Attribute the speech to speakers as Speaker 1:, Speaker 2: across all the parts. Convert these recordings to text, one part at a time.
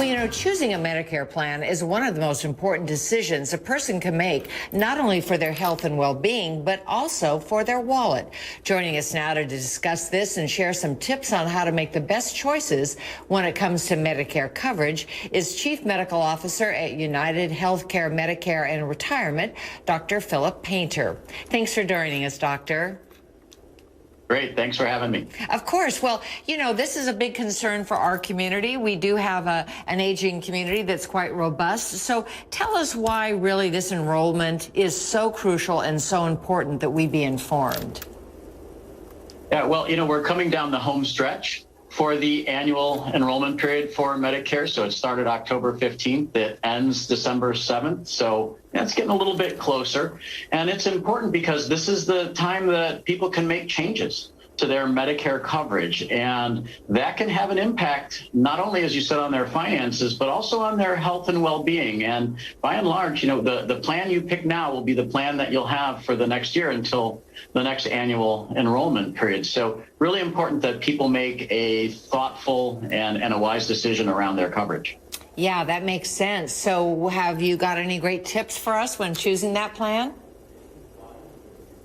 Speaker 1: Choosing a Medicare plan is one of the most important decisions a person can make, not only for their health and well-being, but also for their wallet. Joining us now to discuss this and share some tips on how to make the best choices when it comes to Medicare coverage is Chief Medical Officer at United Healthcare Medicare and Retirement, Dr. Phillip Painter. Thanks for joining us, Doctor.
Speaker 2: Great. Thanks for having me.
Speaker 1: Of course. Well, this is a big concern for our community. We do have an aging community that's quite robust. So tell us why really this enrollment is so crucial and so important that we be informed.
Speaker 2: Yeah, well, we're coming down the home stretch for the annual enrollment period for Medicare. So it started October 15th. It ends December 7th. So it's getting a little bit closer. And it's important because this is the time that people can make changes to their Medicare coverage. And that can have an impact, not only, as you said, on their finances, but also on their health and well-being. And by and large, the plan you pick now will be the plan that you'll have for the next year until the next annual enrollment period. So really important that people make a thoughtful and a wise decision around their coverage.
Speaker 1: Yeah, that makes sense. So have you got any great tips for us when choosing that plan?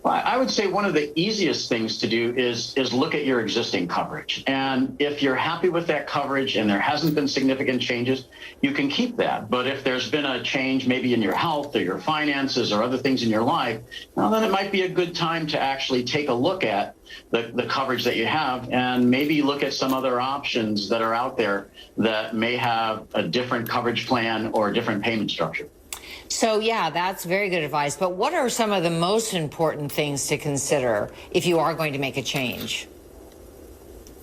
Speaker 2: Well, I would say one of the easiest things to do is look at your existing coverage. And if you're happy with that coverage and there hasn't been significant changes, you can keep that. But if there's been a change maybe in your health or your finances or other things in your life, well, then it might be a good time to actually take a look at the coverage that you have and maybe look at some other options that are out there that may have a different coverage plan or a different payment structure.
Speaker 1: So, yeah, that's very good advice. But what are some of the most important things to consider if you are going to make a change?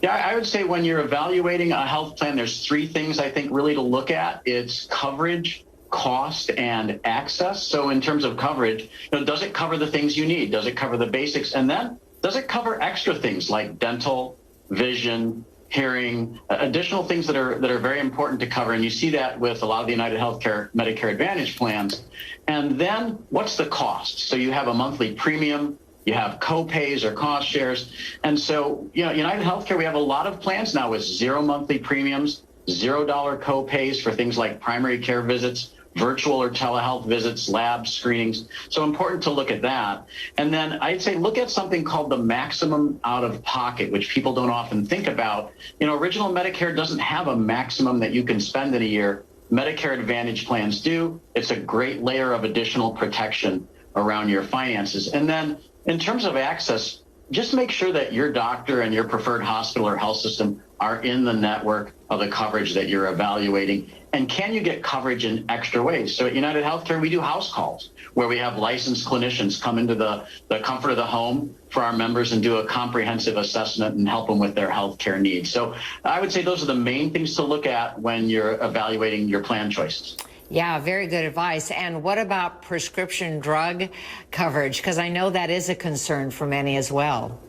Speaker 2: Yeah, I would say when you're evaluating a health plan, there's three things I think really to look at. It's coverage, cost, and access. So in terms of coverage, does it cover the things you need? Does it cover the basics? And then does it cover extra things like dental, vision, hearing, additional things that are very important to cover? And you see that with a lot of the United Healthcare Medicare Advantage plans. And then what's the cost? So you have a monthly premium, you have co-pays or cost shares. And so, United Healthcare, we have a lot of plans now with zero monthly premiums, $0 co-pays for things like primary care visits, virtual or telehealth visits, labs, screenings. So important to look at that. And then I'd say look at something called the maximum out of pocket, which people don't often think about. Original Medicare doesn't have a maximum that you can spend in a year. Medicare Advantage plans do. It's a great layer of additional protection around your finances. And then in terms of access, just make sure that your doctor and your preferred hospital or health system are in the network of the coverage that you're evaluating. And can you get coverage in extra ways? So at United Healthcare, we do house calls where we have licensed clinicians come into the comfort of the home for our members and do a comprehensive assessment and help them with their healthcare needs. So I would say those are the main things to look at when you're evaluating your plan choices.
Speaker 1: Yeah, very good advice. And what about prescription drug coverage? Because I know that is a concern for many as well.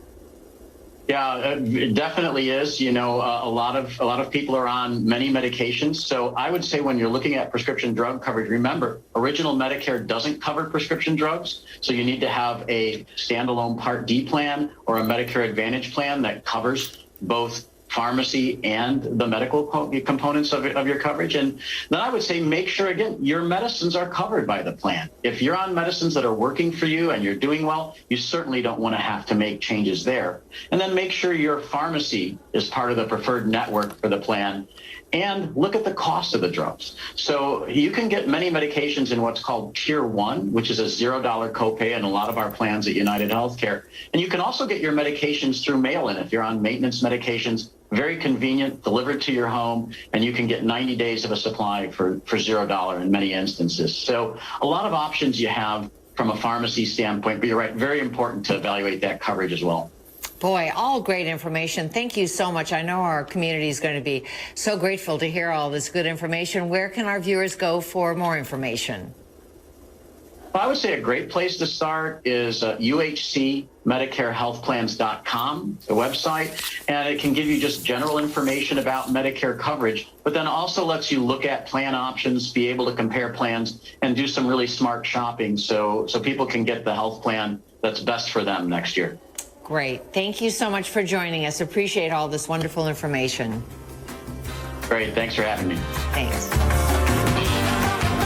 Speaker 2: Yeah, it definitely is. A lot of people are on many medications. So I would say when you're looking at prescription drug coverage, remember, original Medicare doesn't cover prescription drugs. So you need to have a standalone Part D plan or a Medicare Advantage plan that covers both pharmacy and the medical components of your coverage. And then I would say make sure, again, your medicines are covered by the plan. If you're on medicines that are working for you and you're doing well, you certainly don't want to have to make changes there. And then make sure your pharmacy is part of the preferred network for the plan. And look at the cost of the drugs. So you can get many medications in what's called Tier 1, which is a $0 copay in a lot of our plans at United Healthcare. And you can also get your medications through mail-in if you're on maintenance medications. Very convenient, delivered to your home, and you can get 90 days of a supply for $0 in many instances. So a lot of options you have from a pharmacy standpoint, but you're right, very important to evaluate that coverage as well.
Speaker 1: Boy, all great information. Thank you so much. I know our community is going to be so grateful to hear all this good information. Where can our viewers go for more information?
Speaker 2: Well, I would say a great place to start is uhcmedicarehealthplans.com, the website, and it can give you just general information about Medicare coverage, but then also lets you look at plan options, be able to compare plans, and do some really smart shopping so people can get the health plan that's best for them next year.
Speaker 1: Great. Thank you so much for joining us. Appreciate all this wonderful information.
Speaker 2: Great. Thanks for having me.
Speaker 1: Thanks.